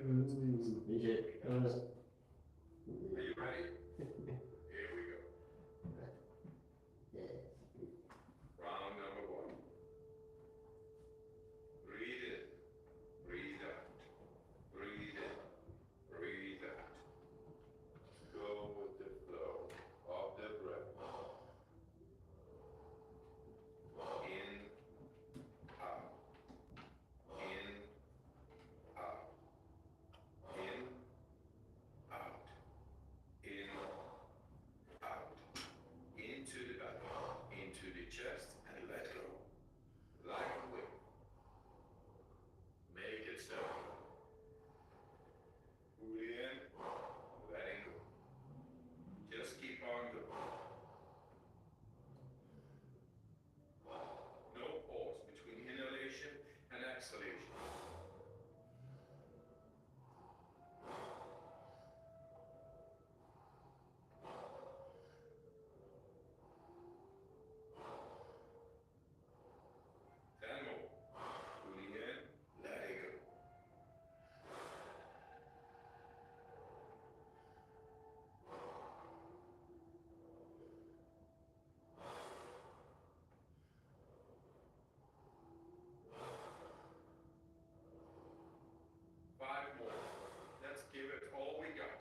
Are you ready? Here we go. Round number one. Breathe in, breathe out, breathe in, breathe out. Go with the flow of the breath. In, out, in, out, in, out, in, out, into the belly, into the chest, and let go. Like a whip. Make it simple. Pull in, letting go. Just keep on going. No pause between inhalation and exhalation. Then more. Pulling in, letting go. 5 more. Let's give it all we got.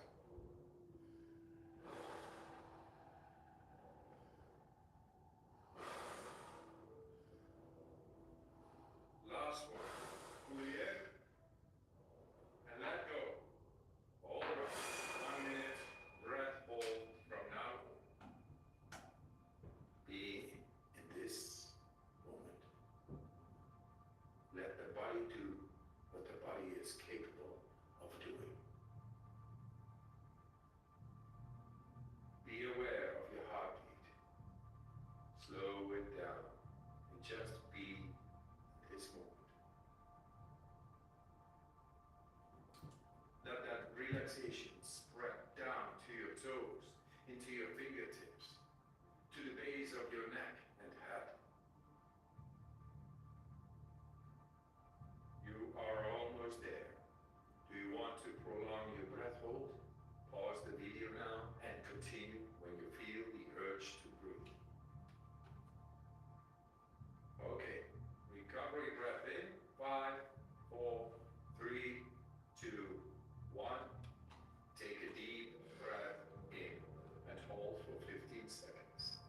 Last one. Pull in and let go. All right. 1 minute. Breath hold from now on. Be in this moment. Let the body do what the body is capable of doing. Be aware of your heartbeat. Slow it down and just be in this moment. Let that relaxation spread down to your toes, into your fingertips, to the base of your neck and head. You are almost there. Do you want to prolong your breath hold? Pause the video now and continue when you feel the urge to breathe. Okay, recovery breath in. 5, 4, 3, 2, 1. Take a deep breath in and hold for 15 seconds.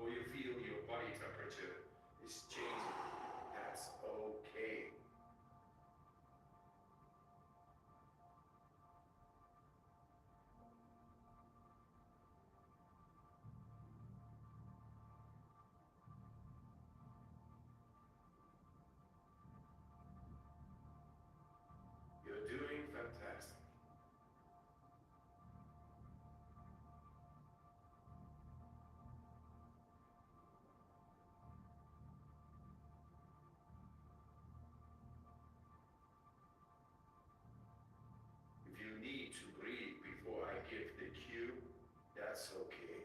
or you feel your body temperature is changing, that's okay. You're doing fantastic. If you need to breathe before I give the cue, that's okay.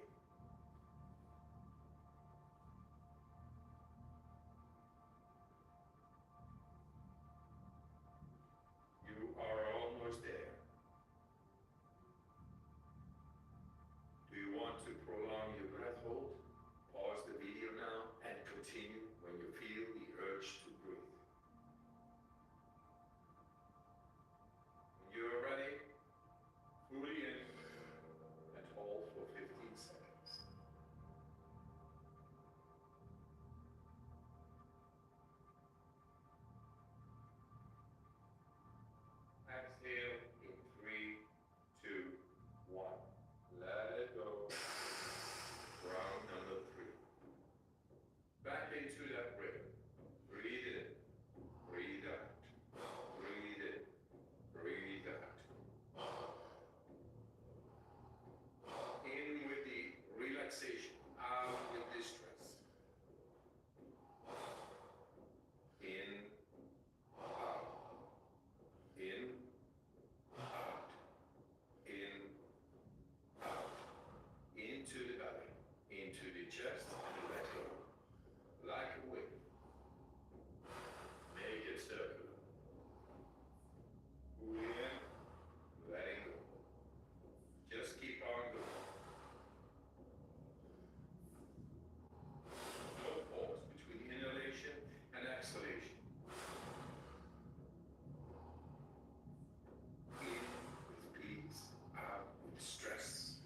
You are almost there. Do you want to prolong your breath hold? Pause the video now and continue when you feel the urge to breathe. When you're ready, fully in and hold for 15 seconds. Exhale in 3, 2, 1. Let it go. Round number 3. Back into that rhythm. Breathe in, breathe out. Breathe in, breathe out. In with the relaxation, out with the stress. In, out. In, out. In, out. Into the belly, into the chest, and let go. Like a wave. Make it circular. Pull in, letting go. Just keep on going. No pause between inhalation and exhalation. In with peace, out with stress.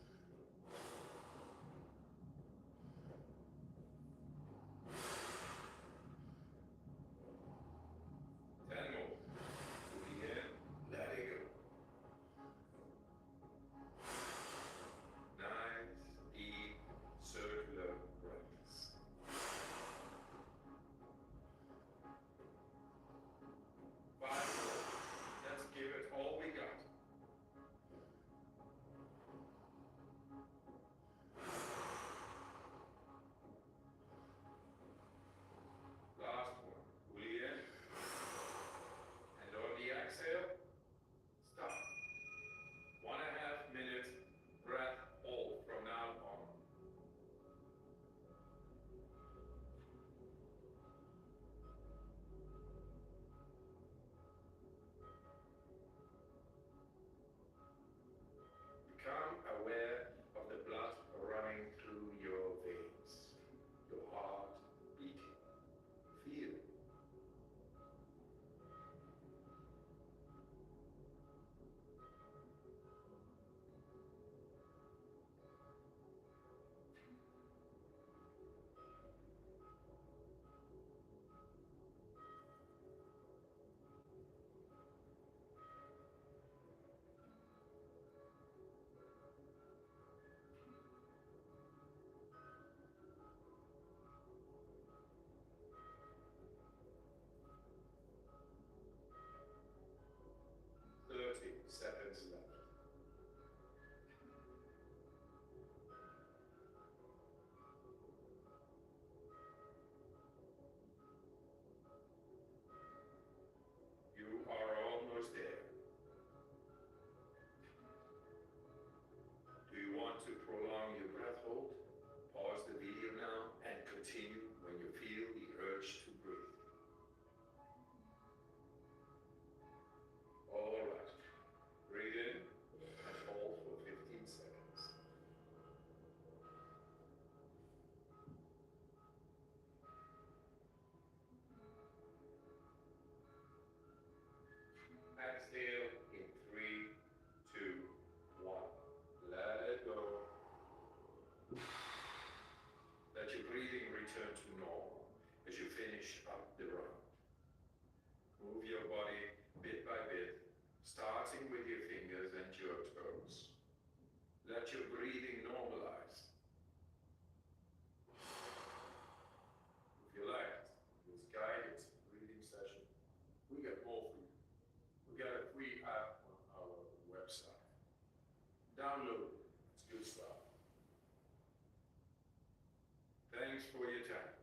Thanks for your time.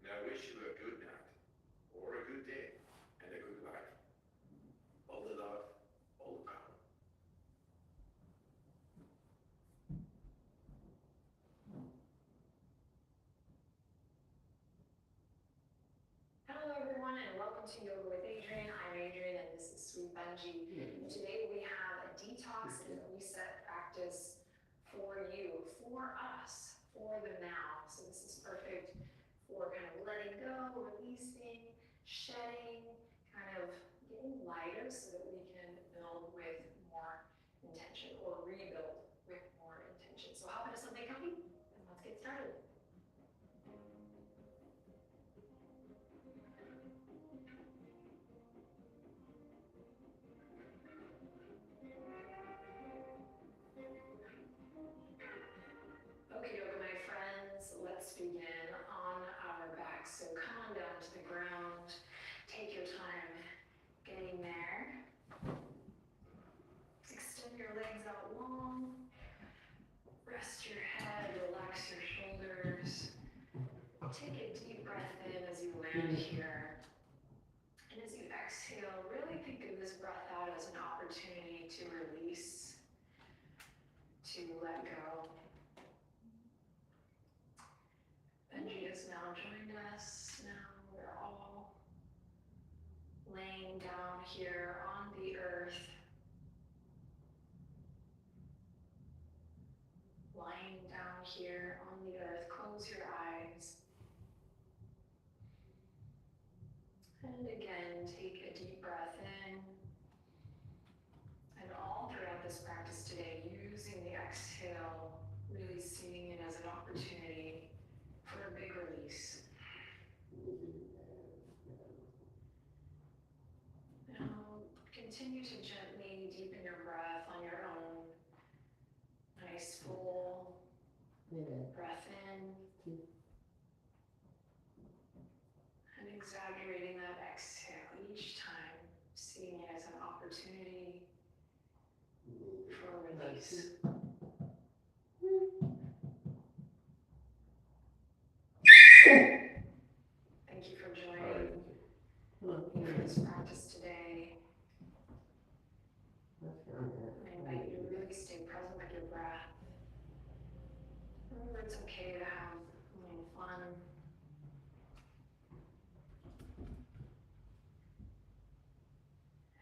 And I wish you a good night, or a good day, and a good life. All the love, all the power. Hello everyone and welcome to Yoga with Adriene. I'm Adriene and this is Sweet Benji. Today we have a detox and reset practice for you, for us, for the now. So this is perfect for kind of letting go, releasing, shedding, kind of getting lighter so that we can build with more intention or rebuild with more intention. So hop into something comfy and let's get started. Okay, yoga, my friends, let's begin on our backs. So come on down to the ground. Take your time getting there. Extend your legs out long. Rest your head, relax your shoulders. Take a deep breath in as you land here. And as you exhale, really think of this breath out as an opportunity to release, to let go. Benji has now joined us. Now we're all laying down here on the earth, lying down here on the earth. Close your eyes. And again, take a deep breath in. And all throughout this practice today, using the exhale, really seeing it as an opportunity for a big release. Now, continue to gently deepen your breath on your own. Nice full breath in. And exaggerating that exhale each time, seeing it as an opportunity for release. Thank you for joining me for this practice today. I invite you to really stay present with your breath. Remember, it's okay to have a little fun.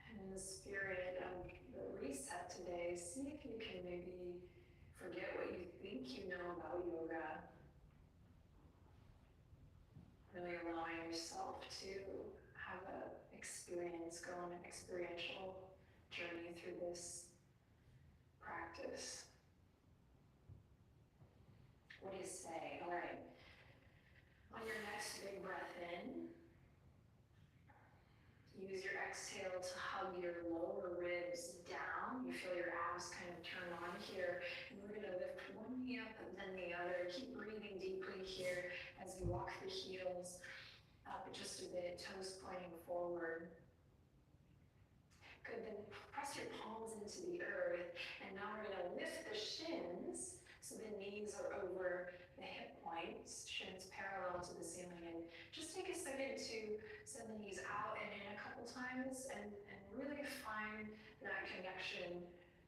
And in the spirit of the reset today, see if you can maybe forget what you think you know about yoga. Really allowing yourself to have an experience, go on an experiential journey through this practice. What do you say? All right. On your next big breath in, use your exhale to hug your lower ribs down. You feel your abs kind of turn on here. And we're going to lift one knee up and then the other. Keep breathing deeply here as you walk the heels up just a bit, toes pointing forward. Good, then press your palms into the earth. And now we're going to lift the shins so the knees are over the hip points, shins parallel to the ceiling. And just take a second to send the knees out and in a couple times and really find that connection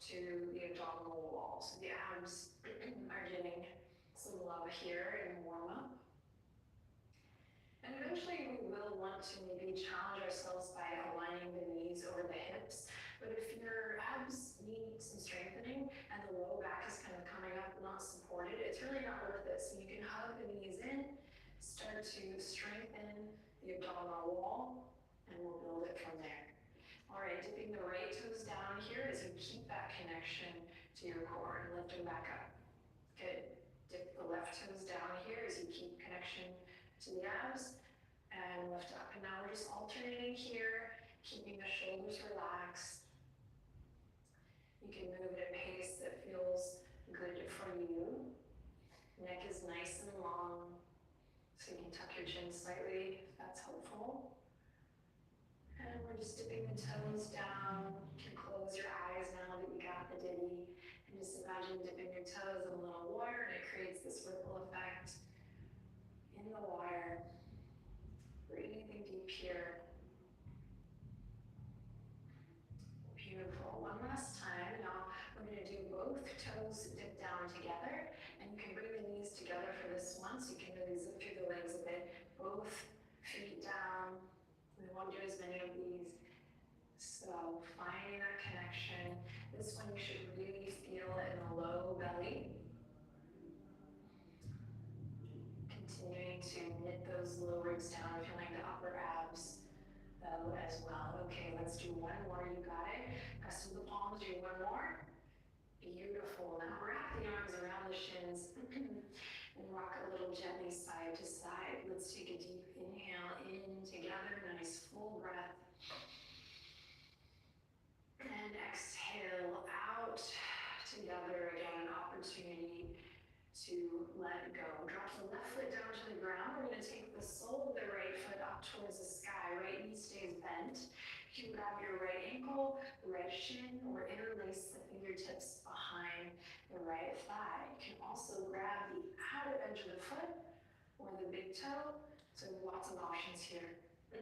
to the abdominal wall. So the abs are getting some love here in warm up. And eventually we will want to maybe challenge ourselves by aligning the knees over the hips. But if your abs need some strengthening and the low back is kind of coming up, not supported, it's really not worth it. So you can hug the knees in, start to strengthen the abdominal wall, and we'll build it from there. All right, dipping the right toes down here as you keep that connection to your core and lift them back up. Good. Dip the left toes down here as you keep connection to the abs and lift up. And now we're just alternating here, keeping the shoulders relaxed. You can move at a pace that feels good for you. Neck is nice and long, so you can tuck your chin slightly if that's helpful. And we're just dipping the toes down. You can close your eyes now that you got the ditty. And just imagine dipping your toes in a little water and it creates this ripple effect. in the water. Breathing deep here. Beautiful. One last time. Now we're going to do both toes dip down together, and you can bring the knees together for this one, so you can really zip through the legs a bit. Both feet down. We won't do as many of these. So finding that connection. This one you should really feel in the low belly. Continuing to knit those low ribs down, feeling the upper abs though as well. Okay, let's do one more. You got it. Press through the palms. Do one more. Beautiful. Now wrap the arms around the shins and rock a little gently side to side. Let's take a deep inhale in together. Nice full breath. And exhale out together again. An opportunity to let go. Drop the left foot down to the ground. We're going to take the sole of the right foot up towards the sky. Right knee stays bent. You can grab your right ankle, right shin, or interlace the fingertips behind the right thigh. You can also grab the outer edge of the foot or the big toe. So lots of options here. A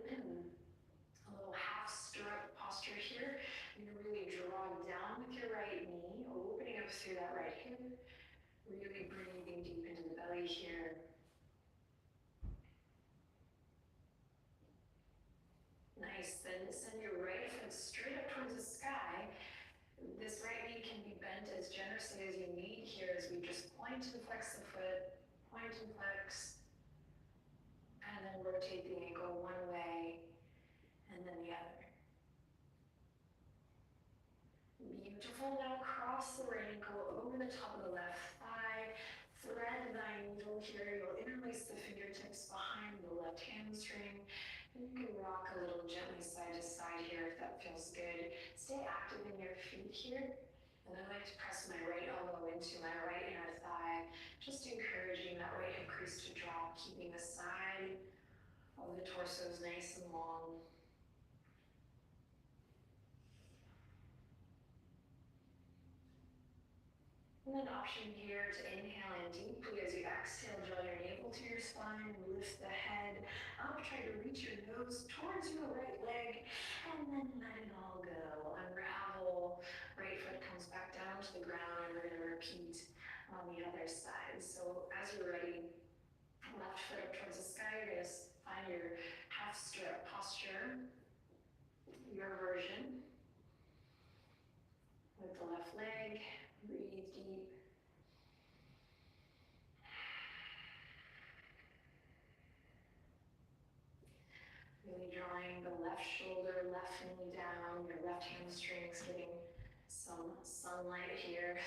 little half stirrup posture here. You're going to really draw down with your right knee, opening up through that right hip. Really breathing deep into the belly here. Nice. Then send your right foot straight up towards the sky. This right knee can be bent as generously as you need here as we just point and flex the foot, point and flex, and then rotate the ankle one way and then the other. Beautiful. Now cross the right ankle over the top of the left thigh. Thread thy needle here. You'll interlace the fingertips behind the left hamstring. And you can rock a little gently side to side here if that feels good. Stay active in your feet here. And I like to press my right elbow into my right inner thigh, just encouraging that right hip crease to drop, keeping the side of the torso nice and long. And then option here to inhale in deeply as you exhale, draw your navel to your spine, lift the head up, try to reach your nose towards your right leg, and then let it all go. Unravel, right foot comes back down to the ground, and we're going to repeat on the other side. So as you're ready, left foot up towards the sky, you're going to find your half stirrup posture, your version, with the left leg. Breathe deep. Really drawing the left shoulder, left knee down, your left hamstrings getting some sunlight here.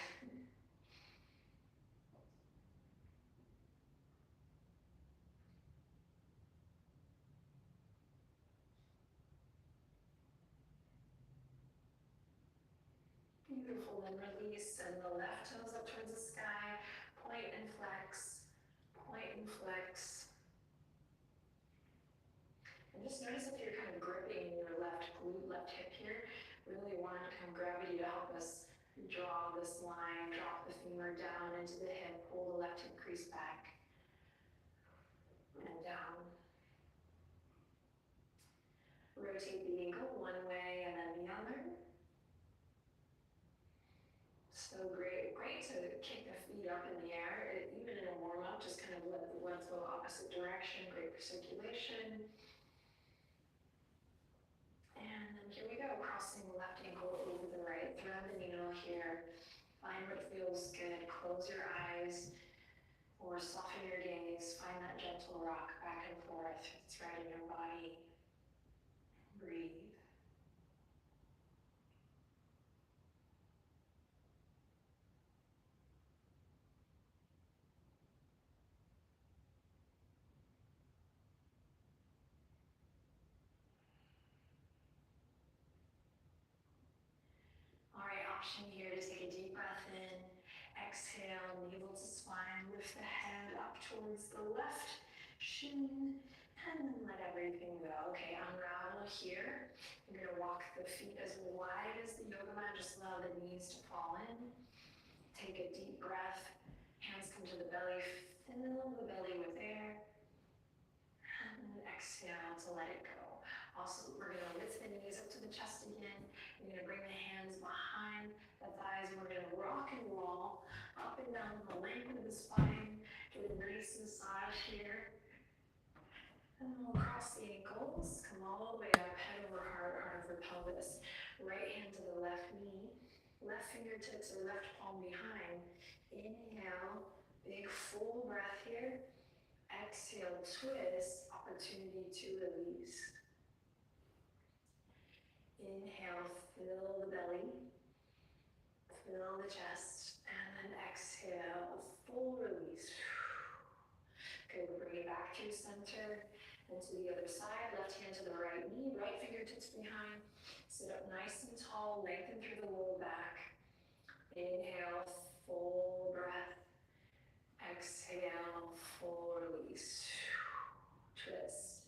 Beautiful. Then release, and the left toes up towards the sky. Point and flex. Point and flex. And just notice if you're kind of gripping your left glute, left hip here. Really want kind of gravity to help us draw this line. Drop the femur down into the hip. Pull the left hip crease back. And down. Rotate the ankle one way and then the other. So great to kick the feet up in the air, even in a warm-up, just kind of let the blood flow opposite direction, great for circulation. And then here we go, crossing the left ankle over the right, thread the needle here, find what feels good, close your eyes, or soften your gaze, find that gentle rock back and forth, it's right in your body, breathe. Option here to take a deep breath in, exhale, navel to spine, lift the head up towards the left shin, and then let everything go. Okay, unravel here. You're going to walk the feet as wide as the yoga mat, just allow the knees to fall in. Take a deep breath, hands come to the belly, fill the belly with air. You're gonna bring the hands behind the thighs and we're gonna rock and roll up and down the length of the spine. Get a nice massage here. And then we'll cross the ankles, come all the way up, head over heart, heart over pelvis. Right hand to the left knee, left fingertips or left palm behind. Inhale, big full breath here. Exhale, twist, opportunity to release. Inhale, fill the belly, fill the chest, and then exhale, full release. Good, bring it back to center. And to the other side, left hand to the right knee, right fingertips behind. Sit up nice and tall, lengthen through the low back. Inhale, full breath. Exhale, full release. Twist.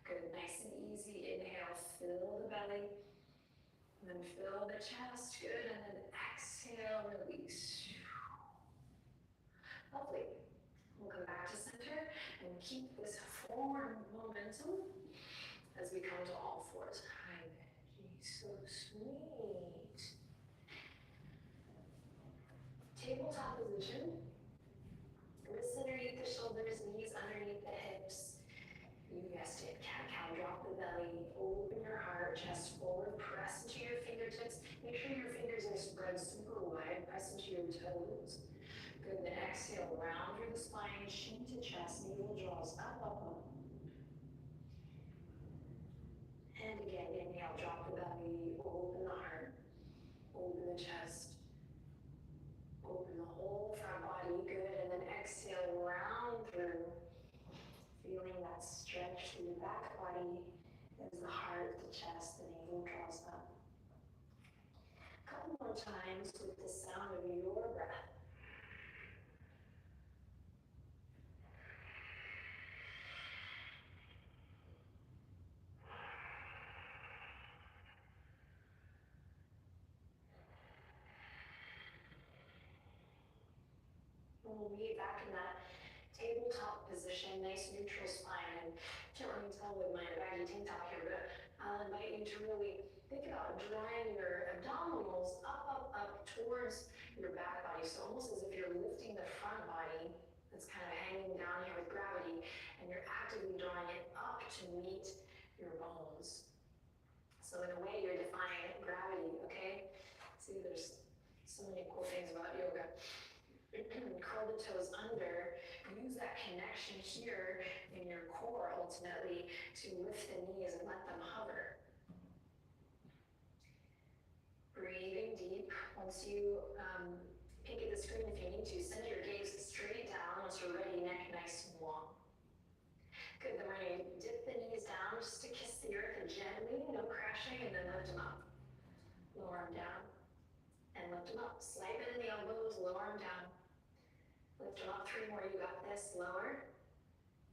Good, nice and easy. Inhale, fill the belly. And then fill the chest. Good, and then exhale, release. Lovely. We'll come back to center and keep this forward momentum as we come to all fours. Hi, Benji, so sweet. Tabletop position. Wrists underneath the shoulders, knees underneath the hips. You guessed it, cat-cow, drop the belly, open your heart, chest forward, press into your fingertips. Make sure your fingers are spread super wide, press into your toes. Good, then exhale, round through the spine, chin to chest, navel draws up, up, up. And again, inhale, drop the belly, open the heart, open the chest, open the whole front body, good, and then exhale, round through, feeling that stretch through the back body as the heart, the chest, the navel draws up. A couple more times with the sound of your breath. We'll be back in that tabletop position, nice neutral spine. And can't really tell with my baggy tank top here, but I'll invite you to really think about drawing your abdominals up, up, up towards your back body. So almost as if you're lifting the front body that's kind of hanging down here with gravity, and you're actively drawing it up to meet your bones. So in a way, you're defying gravity, okay? See, there's so many cool things about yoga. Curl the toes under, use that connection here in your core ultimately to lift the knees and let them hover. Breathing deep. Once you peek at the screen if you need to, send your gaze straight down. Once you're ready, neck nice and long. Good, then we're going to dip the knees down just to kiss the earth gently, no crashing, and then lift them up. Lower them down and lift them up. Slight bend in the elbows, lower them down. Lift them up, 3 more, you got this. Lower,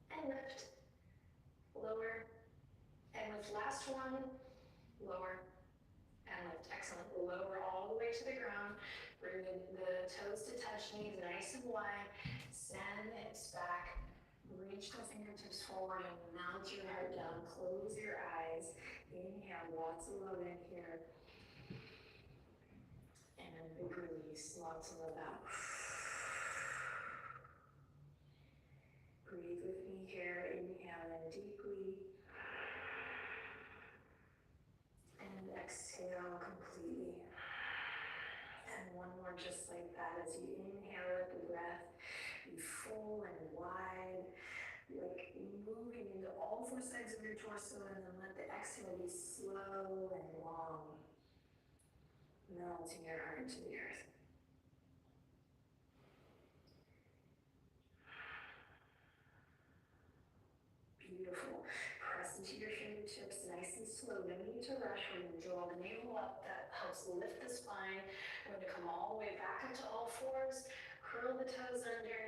and lift, lower, and lift. Last one, lower, and lift. Excellent. Lower all the way to the ground. Bring the toes to touch, knees nice and wide. Send the hips back. Reach the fingertips forward and mount your heart down. Close your eyes. Inhale, lots of love in here. And a big release, lots of love out. Breathe with me here, inhale in deeply. And exhale completely. And one more just like that as you inhale with the breath. Be full and wide, like moving into all 4 sides of your torso, and then let the exhale be slow and long. Melting your heart to the earth. Beautiful. Press into your fingertips nice and slow. No need to rush. We're going to draw the navel up. That helps lift the spine. We're going to come all the way back up to all 4s. Curl the toes under.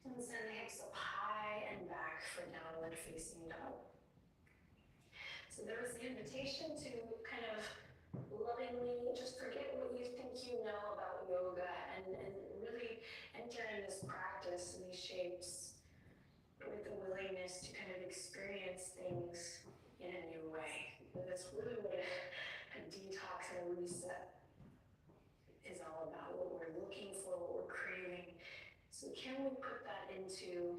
And send the hips up high and back for downward facing dog. So there was the invitation to kind of lovingly just forget what you think you know about yoga and really enter in this practice in these shapes with the willingness to kind of experience things in a new way. That's really what a detox can we put that into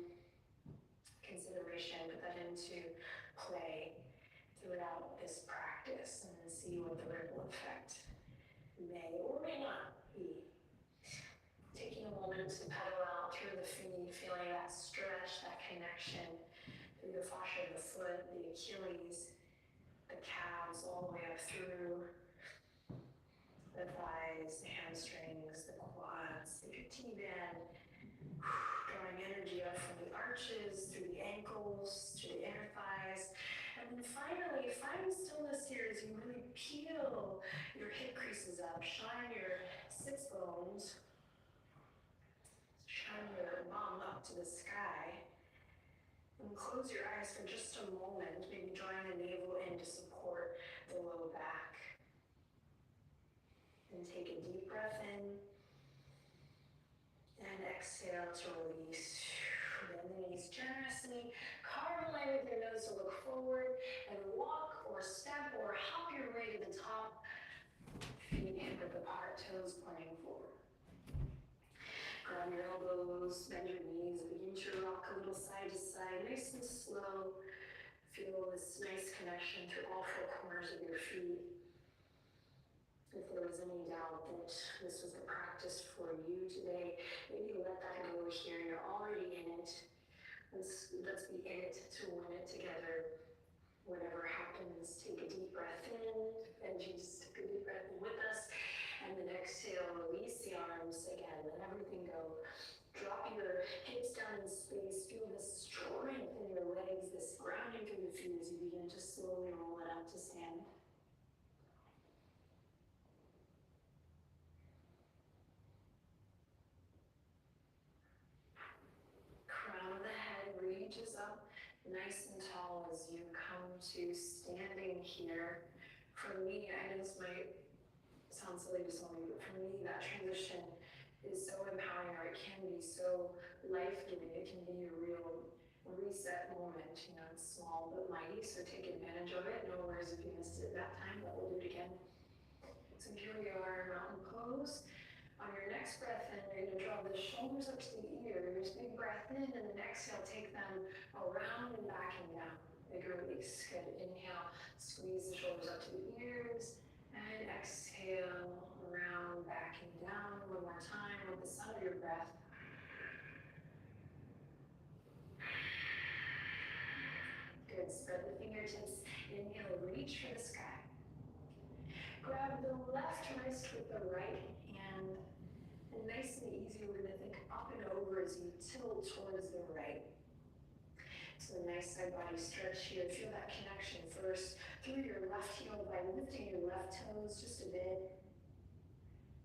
consideration, put that into play throughout this practice and then see what the ripple effect may or may not be. Taking a moment to pedal out through the feet, feeling that stretch, that connection through the fascia of the foot, the Achilles, the calves, all the way up through the thighs, the hamstrings, the quads, the T-band, drawing energy up from the arches, through the ankles, to the inner thighs. And then finally, find stillness here as you really peel your hip creases up, shine your sits bones, shine your bum up to the sky, and close your eyes for just a moment, maybe drawing the navel in to support the low back. And take a deep breath in, and exhale to release. Bend the knees generously, carve a line with your nose to look forward, and walk or step or hop your way to the top. Feet hip width apart, toes pointing forward. Grab your elbows, bend your knees, begin to rock a little side to side, nice and slow. Feel this nice connection through all four corners of your feet. If there was any doubt that this was the practice for you today, maybe let that go here. You're already in it. Let's be in it to win it together. Whatever happens, take a deep breath in. Benji, just take a deep breath in with us. And then exhale, release the arms again. Let everything go. Drop your hips down in space. Feel this strength in your legs, this grounding through the feet as you begin to slowly roll it up to stand. Crown of the head reaches up nice and tall as you come to standing here. For me, I know this might sound silly to some of you, but for me, that transition is so empowering, or it can be so life-giving. It can be a real reset moment. You know, it's small but mighty, so take advantage of it. No worries if you missed it that time, but we'll do it again. So here we are, mountain pose. On your next breath in, you're going to draw the shoulders up to the ears. Big breath in, and then exhale, take them around and back and down. Big release. Good. Inhale, squeeze the shoulders up to the ears. And exhale, around, back and down. One more time with the sound of your breath. Good. Spread the fingertips. Inhale, reach for the sky. Grab the left wrist with the right hand. And nice and easy, we're going to think up and over as you tilt towards the right. So a nice side body stretch here. Feel that connection first through your left heel by lifting your left toes just a bit.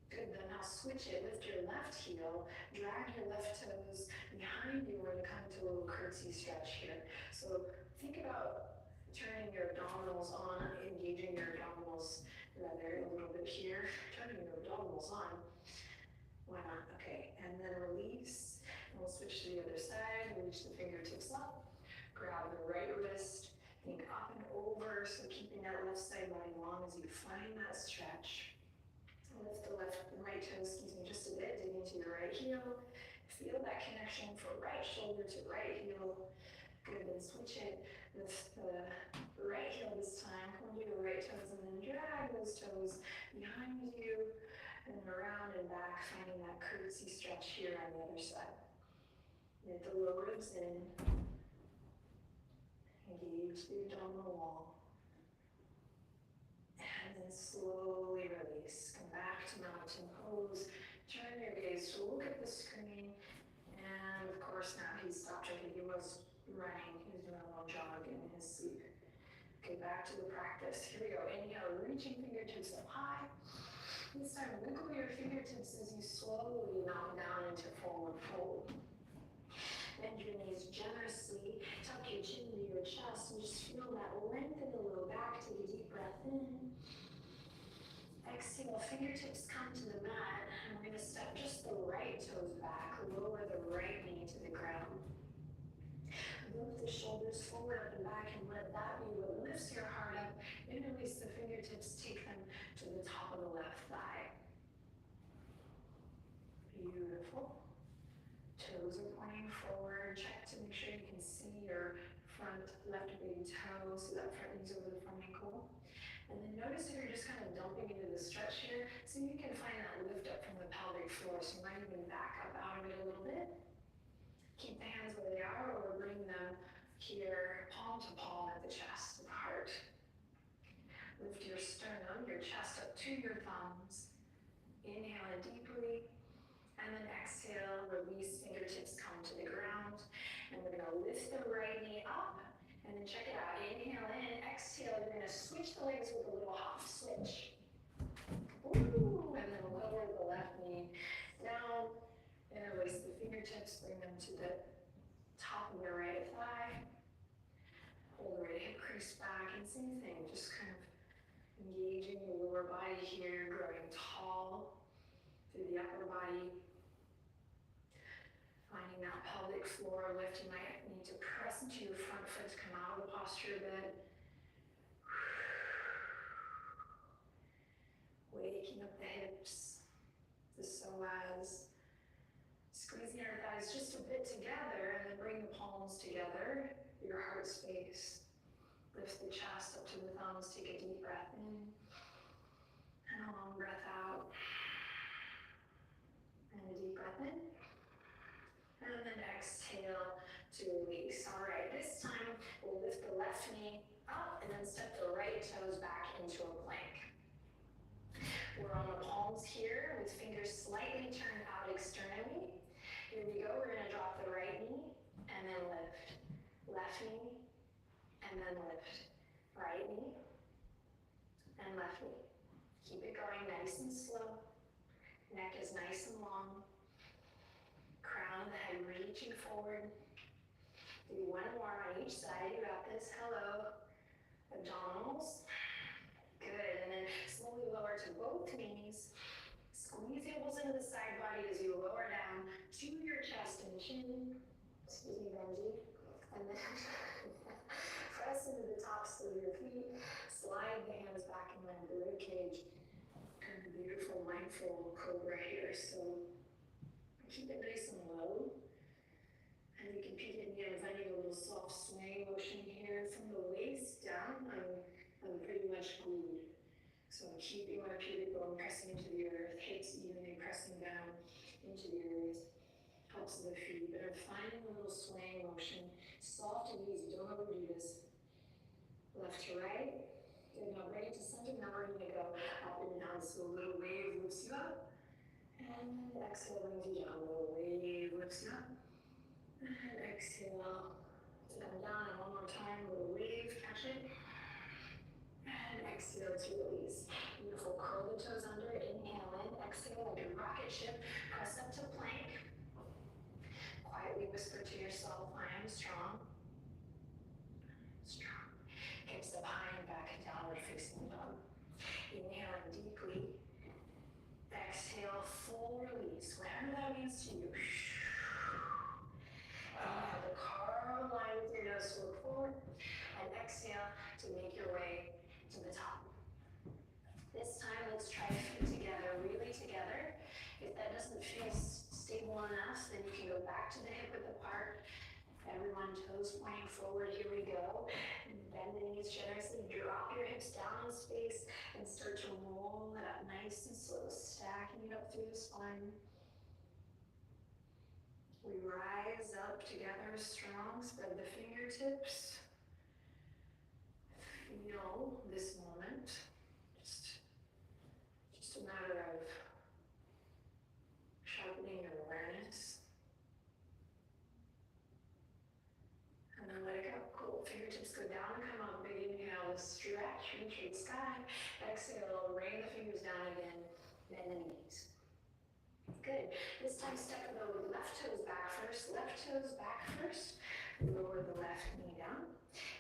Good, then now switch it. Lift your left heel, drag your left toes behind you. We're going to come to a little curtsy stretch here. So think about turning your abdominals on, engaging your abdominals rather a little bit here. Turning your abdominals on. Why not? Okay, and then release. And we'll switch to the other side. Reach the fingertips up. Grab the right wrist. Think up and over. So keeping that left side body long as you find that stretch. Lift the left and right toes, just a bit. Dig into your right heel. Feel that connection from right shoulder to right heel. Good, then switch it. Lift the right heel this time. Come to your right toes and then drag those toes behind you. And around and back, finding that curtsy stretch here on the other side. Knit the low ribs in. Engage the abdominal wall. And then slowly release. Come back to mountain pose. Turn your gaze to look at the screen. And of course now he stopped drinking. He was running. He was doing a little jog in his sleep. Okay, back to the practice. Here we go. Inhale, reaching fingertips up high. This time, wiggle your fingertips as you slowly mount down into forward fold. Bend your knees generously, tuck your chin into your chest, and just feel that length in the low back. Take a deep breath in. Exhale, fingertips come to the mat, and we're going to step just the right toes back, lower the right knee to the ground. Lift the shoulders forward up and back, and let that be what lifts your heart up. And release the fingertips, take them to the top of the left thigh. Beautiful. To toes are pointing forward. Check to make sure you can see your front left big toe, so that front knee's over the front ankle. And then notice if you're just kind of dumping into the stretch here, so you can find that lift up from the pelvic floor. So you might even back up out of it a little bit. Keep the hands where they are, or bring them here, palm to palm at the chest and heart. Lift your sternum, your chest up to your thumbs. Inhale in deeply, and then exhale, release, fingertips come to the ground. And we're gonna lift the right knee up, and then check it out. Inhale in, exhale, you're gonna switch the legs with a little hop switch. Ooh, and then lower the left knee down, interlace the fingertips, bring them to the top of your right thigh. Hold the right hip crease back, and same thing, just kind of engaging your lower body here, growing tall through the upper body. Finding that pelvic floor lift. You might need to press into your front foot to come out of the posture a bit. Waking up the hips, the psoas. Squeeze the inner thighs just a bit together, and then bring the palms together, your heart space. Lift the chest up to the thumbs, take a deep breath in, and a long breath out. And a deep breath in. And then exhale to release. All right, this time we'll lift the left knee up and then step the right toes back into a plank. We're on the palms here with fingers slightly turned out externally. Here we go, we're gonna drop the right knee and then lift. Left knee and then lift. Right knee and left knee. Keep it going nice and slow. Neck is nice and long. Crown of the head reaching forward. Do one more on each side. You got this. Hello. Abdominals. Good. And then slowly lower to both knees. Squeeze the elbows into the side body as you lower down to your chest and chin. Excuse me, Benji. And then press into the tops of your feet. Slide the hands back in line with the rib cage. And a beautiful mindful cobra here. So keep it nice and low. And you can peek at me. I'm finding a little soft sway motion here from the waist down. I'm pretty much glued. So I'm keeping my pubic bone pressing into the earth, hips evenly pressing down into the earth, tops of the feet. But I'm finding a little swaying motion, soft and easy. Don't overdo this. Left to right. Good. Now right to center. Now we're going to go up and down. So a little wave lifts you up. And exhale brings you down. A little wave lifts you up. And exhale to come down. And one more time. A little wave. Catch it. And exhale to release. Beautiful. Curl the toes under. Inhale in. Exhale like a rocket ship. Press up to plank. Quietly whisper to yourself, I am strong. Strong. Hips up high and back, downward facing dog. Inhale in deeply. Exhale, full release. Whatever that means to you. Inhale to curl line with your nose to look forward. And exhale to make your way to the top. This time, let's try feet together, really together. If that doesn't feel stable enough, then you can go back to the hip width apart. Everyone, toes pointing forward. Here we go. Bend the knees generously. Drop your hips down in space and start to roll it up nice and slow, stacking it up through the spine. We rise up together strong. Spread the fingertips. Feel this moment. Just a matter of sharpening your awareness. And then let it go. Cool. Fingertips go down and come up. Big inhale, stretch, reach for the sky. Exhale, rain the fingers down again. Bend the knees. Good. This time step the left toes back first. Left toes back first. Lower the left knee down.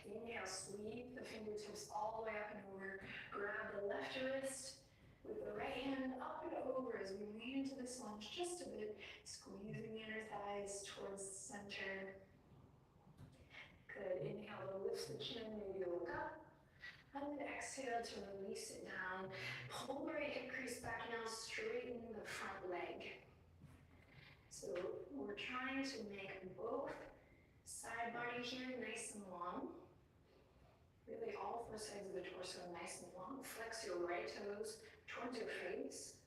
Inhale, sweep the fingertips all the way up and over. Grab the left wrist with the right hand up and over as we lean into this lunge just a bit, squeezing the inner thighs towards the center. Good. Inhale to lift the chin, maybe look up. And then exhale to release it down. Pull the right hip crease back now, straighten the front leg. So we're trying to make both side body here nice and long. Really all 4 sides of the torso nice and long. Flex your right toes towards your face.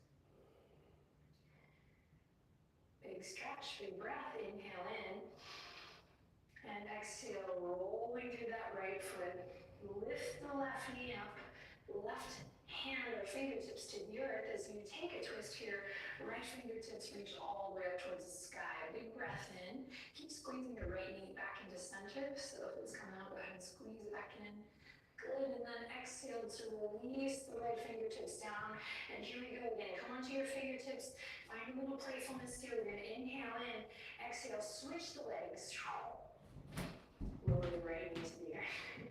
Big stretch, big breath. Inhale in. And exhale, rolling through that right foot. Lift the left knee up. Left hand or fingertips to the earth as you take a twist here. Right fingertips reach all the way up towards the sky. Big breath in. Keep squeezing your right knee back into center. So if it's coming out, go ahead and squeeze it back in. Good, and then exhale to release the right fingertips down. And here we go again. Come onto your fingertips. Find a little playfulness here. We're going to inhale in. Exhale, switch the legs. Lower the right knee to the earth.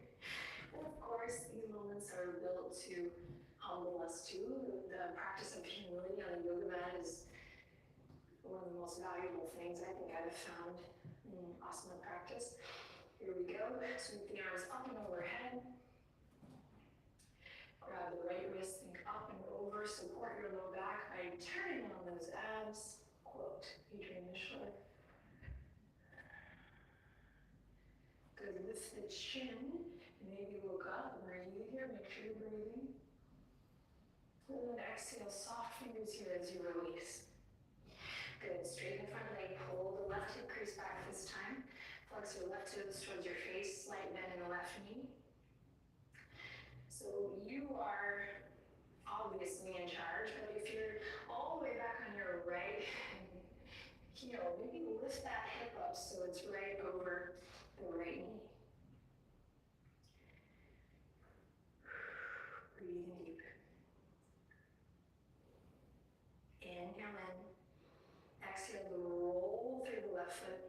And of course, these moments are built to humble us too. The practice of humility on the yoga mat is one of the most valuable things I think I've found in asana practice. Here we go. Sweep the arms up and overhead. Grab the right wrist, think up and over. Support your low back by turning on those abs. Quote Adriene Mishler. Good. Lift the chin. Maybe look up. Breathe here. Make sure you're breathing. And then exhale. Soft fingers here as you release. Good. Straighten the front leg. Pull the left hip crease back this time. Flex your left toes towards your face. Slight bend in the left knee. So you are obviously in charge, but if you're all the way back on your right heel, maybe lift that hip up so it's right over the right knee. Breathing deep. Inhale in. Exhale to roll through the left foot.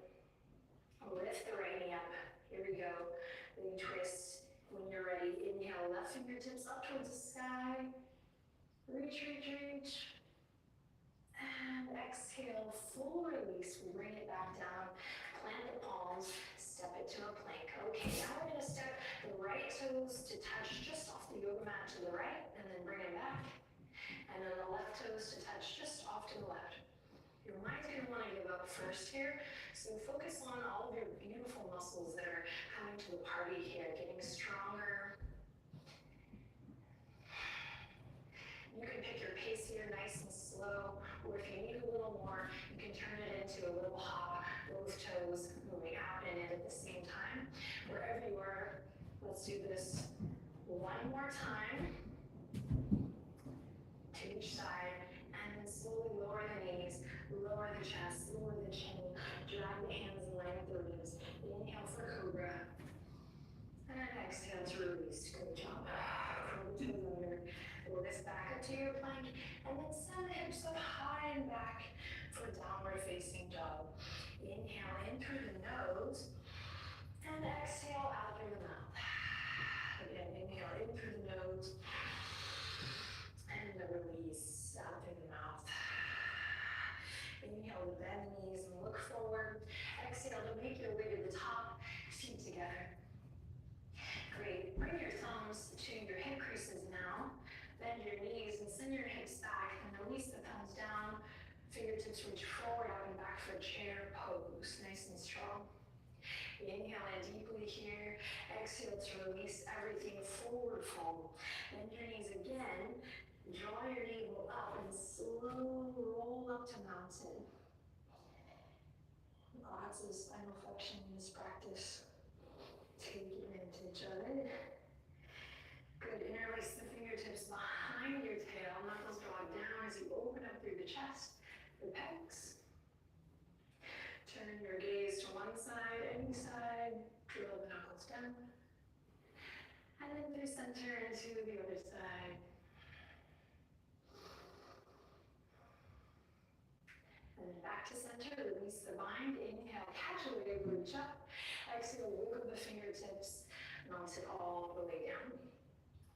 Lift the right knee up. Here we go. Big twist. When you're ready, inhale, left fingertips up towards the sky. Reach, reach, reach. And exhale, full release. We bring it back down. Plant the palms. Step it to a plank. Okay, now we're going to step the right toes to touch just off the yoga mat to the right, and then bring it back. And then the left toes to touch just off to the left. Your mind's going to want to give up first here. So focus on all of your beautiful muscles that are coming to the party here, getting stronger. You can pick your pace here nice and slow, or if you need a little more, you can turn it into a little hop, both toes moving out and in at the same time. Wherever you are, let's do this one more time to each side, and then slowly lower the knees, lower the chest, lower the chin, drag the hands in line with the ribs. Inhale for cobra. And exhale to release. Good job. Curl the toes under. Lift back up to your plank. And then send the hips up high and back for downward facing dog. Inhale in through the nose. And exhale out through the mouth. Again, inhale in through the nose. And release out through the mouth. Inhale to bend the knees and look forward. Exhale to make your way to the top, feet together. Great. Bring your thumbs to your hip creases now. Bend your knees and send your hips back and release the thumbs down. Fingertips reach forward, out and back for chair pose. Nice and strong. Inhale in deeply here. Exhale to release everything forward fold. Bend your knees again. Draw your navel up and slow roll up to mountain. Lots of spinal flexion in this practice. Take advantage of it. Good. Interlace the fingertips behind your tail. Knuckles draw down as you open up through the chest, the pecs. Turn your gaze to one side, any side. Drill the knuckles down. And then through center into the other side. And then back to center, release the bind. Inhale, catch a wave, reach up. Exhale, wiggle the fingertips, mount it all the way down.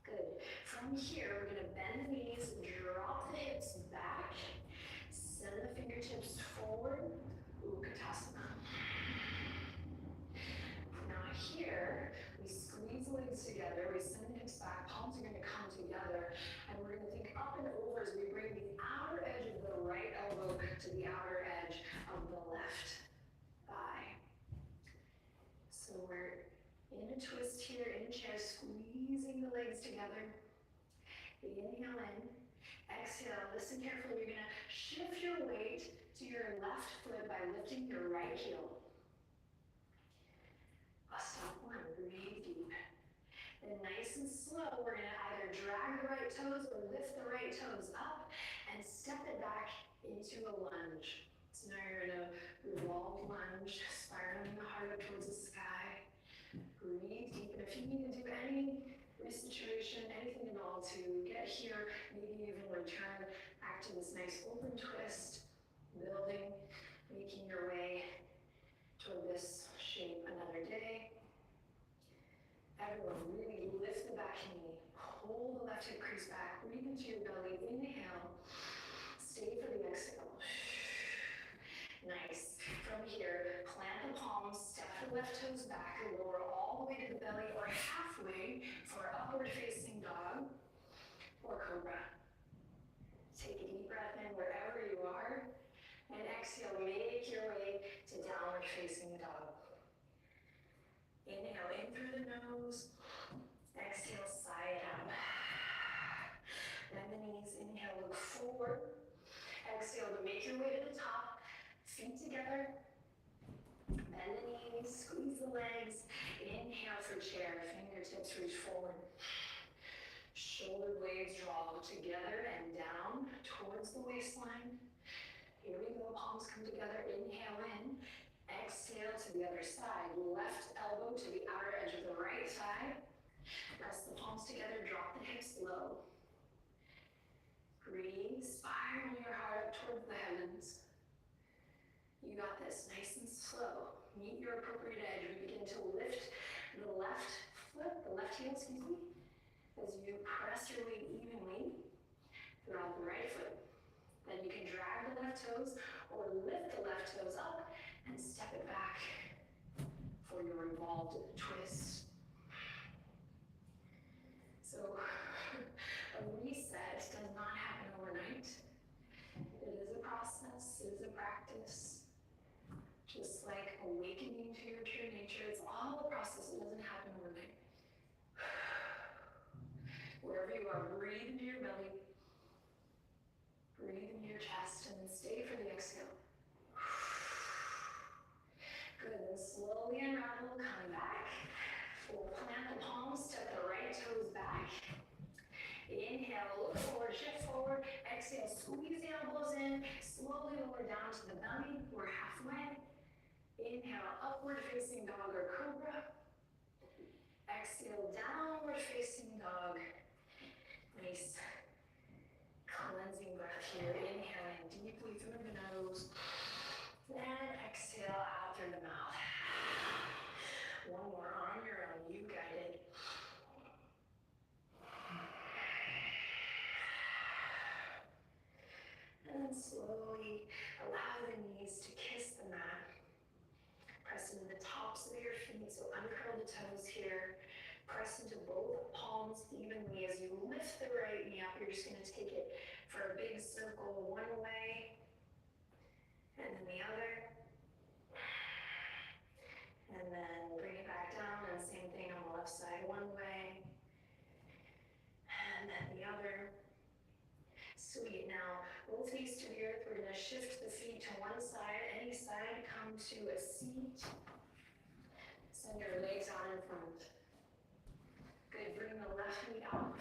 Good. From here, we're going to bend the knees, drop the hips back, send the fingertips forward, Utkatasana. Now here, we squeeze the legs together, we send the hips back, palms are going to come together, and we're going to think up and over as we bring the outer edge of the right elbow to the outer edge of the left thigh. So we're in a twist here, in a chair, squeezing the legs together. Inhale in, exhale, listen carefully. You're gonna shift your weight to your left foot by lifting your right heel. Stop one, breathe deep. Then nice and slow, we're gonna either drag the right toes or lift the right toes up and step it back into a lunge. So now you're in a revolved lunge, spiraling the heart up towards the sky. Breathe deep, and if you need to do any restitution, anything at all to get here, maybe even return back to this nice open twist, building, making your way toward this shape another day. Everyone, really lift the back knee, hold the left hip crease back, breathe into your belly, inhale, stay for the exhale. Nice. From here, plant the palms, step the left toes back, lower all the way to the belly or halfway for upward facing dog or cobra. Take a deep breath in wherever you are, and exhale, make your way to downward facing dog. Inhale in through the nose, exhale, side up. Bend the knees, inhale, look forward. Exhale to make your way to the top, feet together. Bend the knees, squeeze the legs. Inhale for chair, fingertips reach forward. Shoulder blades draw together and down towards the waistline. Here we go, palms come together, inhale in. Exhale to the other side, left elbow to the outer edge of the right thigh. Press the palms together, drop the hips low. Breathe, spiral your heart up towards the heavens. You got this, nice and slow. Meet your appropriate edge. We begin to lift the left foot, the left heel, excuse me, as you press your weight evenly throughout the right foot. Then you can drag the left toes or lift the left toes up and step it back for your revolved twist. So a reset does not happen overnight. It is a process, it is a practice. Just like awakening to your true nature, it's all a process, it doesn't happen overnight. Wherever you are, breathe into your belly, breathe into your chest, and then stay for the exhale. Good, then slowly unravel, come back. We'll plant the palms, step the right toes back. Inhale, look forward, shift forward. Exhale, squeeze the elbows in. Slowly lower down to the belly. We're halfway. Inhale, upward facing dog or cobra. Exhale, downward facing dog. Nice cleansing breath here. Inhaling deeply through the nose. And exhale out through the mouth. One more on your own, you got it. And then slowly allow the knees to kiss the mat. Press into the tops of your feet, so uncurl the toes here. Press into both palms evenly as you lift the right knee up. You're just going to take it for a big circle one way, and then the other. And then bring it back down, and same thing on the left side, one way, and then the other. Sweet, now both knees to the earth, we're gonna shift the feet to one side, any side, come to a seat. Send your legs out in front. Good, bring the left knee up.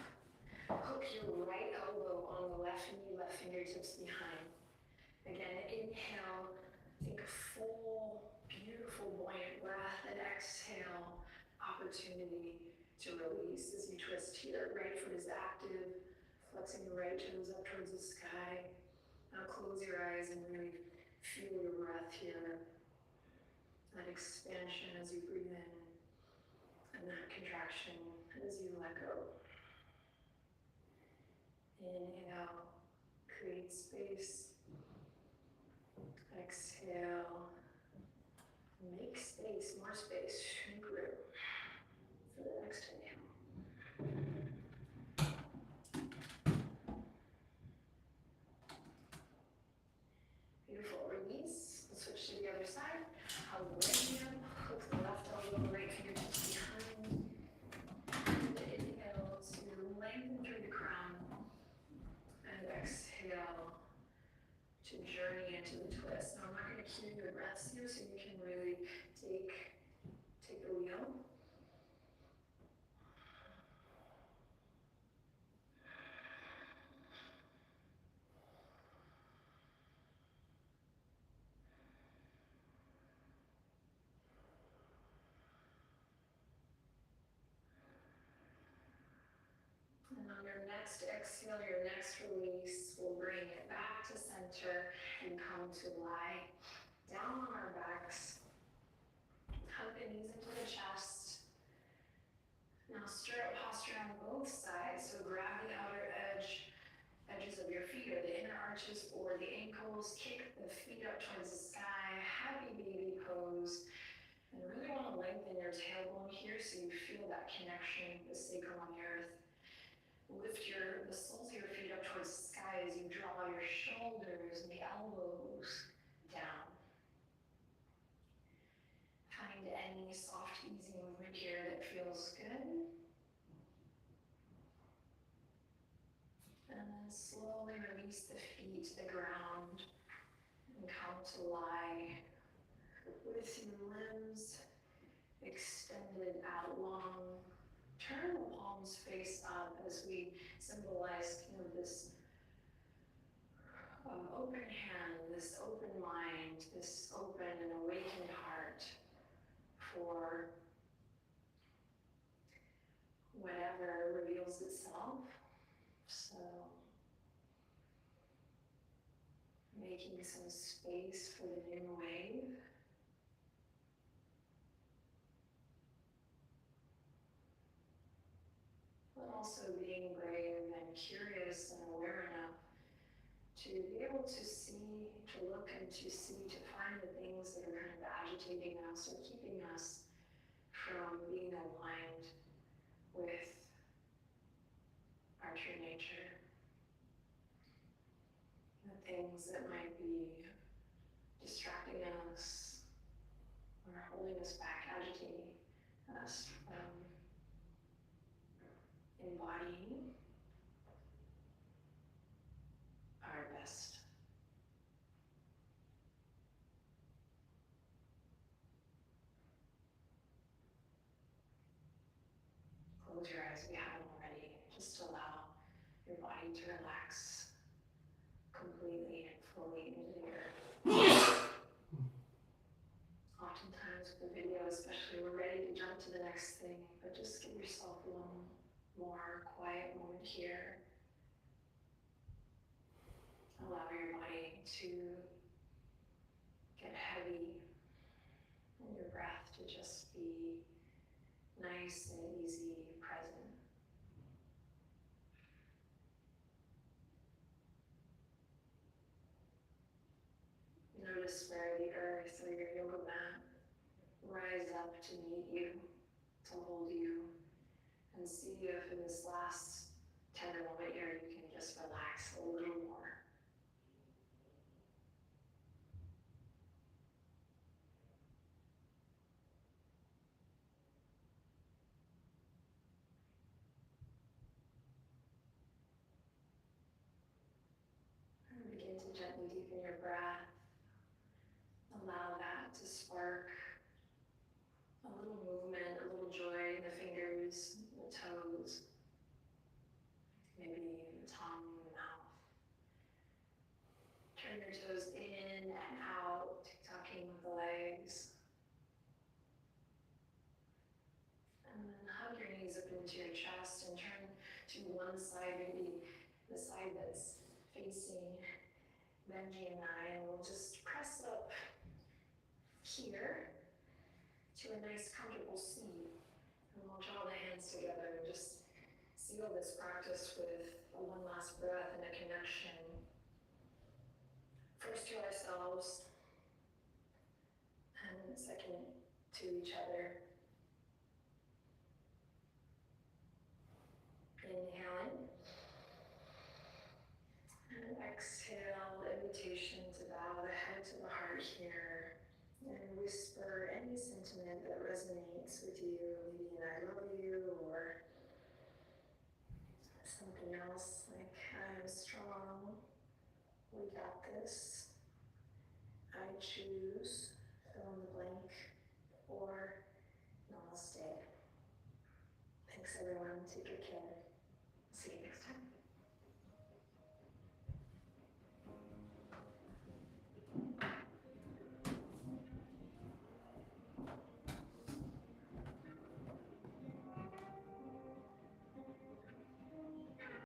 Hook your right elbow on the left knee, left fingertips behind. Again, inhale, take a full, beautiful, buoyant breath, and exhale, opportunity to release as you twist here. Right foot is active, flexing the right toes up towards the sky. Now close your eyes and really feel your breath here. That expansion as you breathe in, and that contraction as you let go. Inhale, create space. Exhale, make space, more space, shrink room for the next inhale. Beautiful, release. Let's next release, we'll bring it back to center and come to lie down on our backs. Hug the knees into the chest. Now stirrup posture on both sides, so grab the outer edges of your feet or the inner arches or the ankles. Kick the feet up towards the sky. Happy baby pose. And really want to lengthen your tailbone here so you feel that connection with the sacrum on the earth. Lift the soles of your feet up towards the sky as you draw your shoulders and the elbows down. Find any soft, easy movement here that feels good. And then slowly release the feet to the ground and come to lie with your limbs extended out long. Turn the palms face up as we symbolize kind of this open hand, this open mind, this open and awakened heart for whatever reveals itself. So, making some space for the new wave. But also being brave and curious and aware enough to be able to see, to look and to see, to find the things that are kind of agitating us or keeping us from being aligned with our true nature. The things that might be distracting us or holding us back, agitating us from embodying our best. Close your eyes if you haven't already. Just allow your body to relax completely and fully into the earth. Oftentimes with the video especially, we're ready to jump to the next thing, but just give yourself a little more quiet moment here. Allow your body to get heavy and your breath to just be nice and easy, present. Notice where the earth or your yoga mat rise up to meet you, to hold you, and see if in this last tender moment here you can just relax a little more. And begin to gently deepen your breath. Allow that to spark a little movement, a little joy in the fingers, the toes, maybe the tongue, the mouth. Turn your toes in and out, tucking with the legs. And then hug your knees up into your chest and turn to one side, maybe the side that's facing Benji and I, and we'll just press up here to a nice comfortable seat. And we'll draw the hands together and just seal this practice with one last breath and a connection. First to ourselves, and then second to each other. Inhaling. And exhale, invitation to bow the head to the heart here. And whisper any sentiment that resonates with you, maybe an I love you or something else like I am strong, we got this, I choose, fill in the blank, or namaste. Thanks everyone, take good care. See you next time.